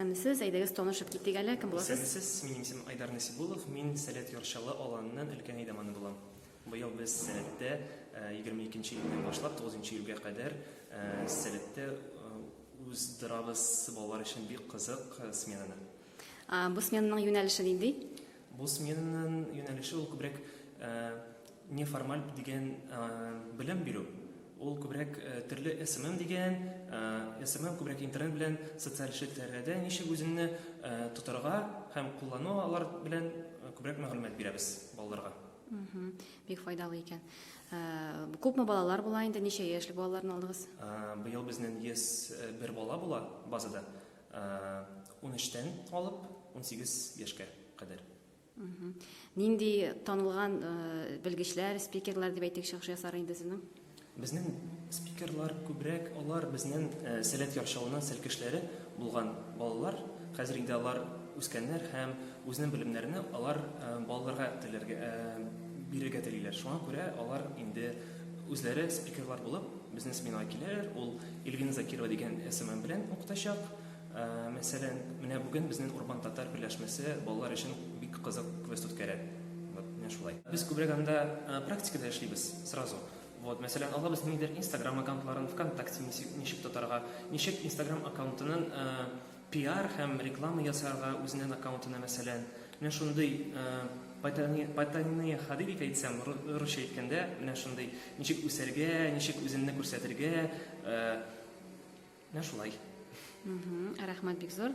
исәнмесез, әйдәгез танышып киттек әле, кем буласыз? Исәнмесез, минем исемем Айдар Насибулов, мин Сәләт Яршалы аланынан өлкән әйдәманы булам. Быел без Сәләттә 22 июньнән башлап 9 июльгә кадәр Сәләттә уздырабыз балалар өчен бик кызык сменаны. Бу сменаның юнәлеше нинди? Бу сменаның юнәлеше ул күбрәк неформаль дигән белем бирү. Ул күбрәк төрле SMM дигән, SMM күбрәк интернет белән социаль шәбәкәләрдә ничек үзеңне тотарга һәм куллану алар белән күбрәк мәгълүмат бирәбез балаларга. Бик файдалы икән. Күпме балалар була инде, ничә яшьлек балаларны алдыгыз? Быел безнең 101 бала була базада. 13-тән алып 18 яшькә кадәр. Нинди танылган белгечләр, спикерлар дип әйтик шәхси ясар инде сезнең? Безнең спикерлар күбрәк алар безнең Сәләт Яршалының сәлкешләре булган балалар. Хәзер инде алар үскәннәр һәм үзенең белемнәрне алар балаларга бирергә телиләр. Шуңа күрә алар инде үзләре спикерлар булып безнең сменага киләләр. Ул Эльвина Закирова дигән SMM белән укытачак. Мәсәлән, менә бүген безнең Урбан Татар берләшмәсе балалар өчен бик кызык квест үткәрә. Менә шулай. Без күбрәк анда практикада эшлибез сразу. Вот, мәсәлән, алга без нидер Instagram аккаунтларын ВКонтакте ничек тотарга, ничек Instagram аккаунтының PR һәм реклама ясарга үзенең аккаунтына мәсәлән. Менә шундый паттерны хадип әйтсәм, русча әйткәндә, менә шундый ничек үсәргә, ничек үзеңне күрсәтергә, менә шулай. Рәхмәт бик зур.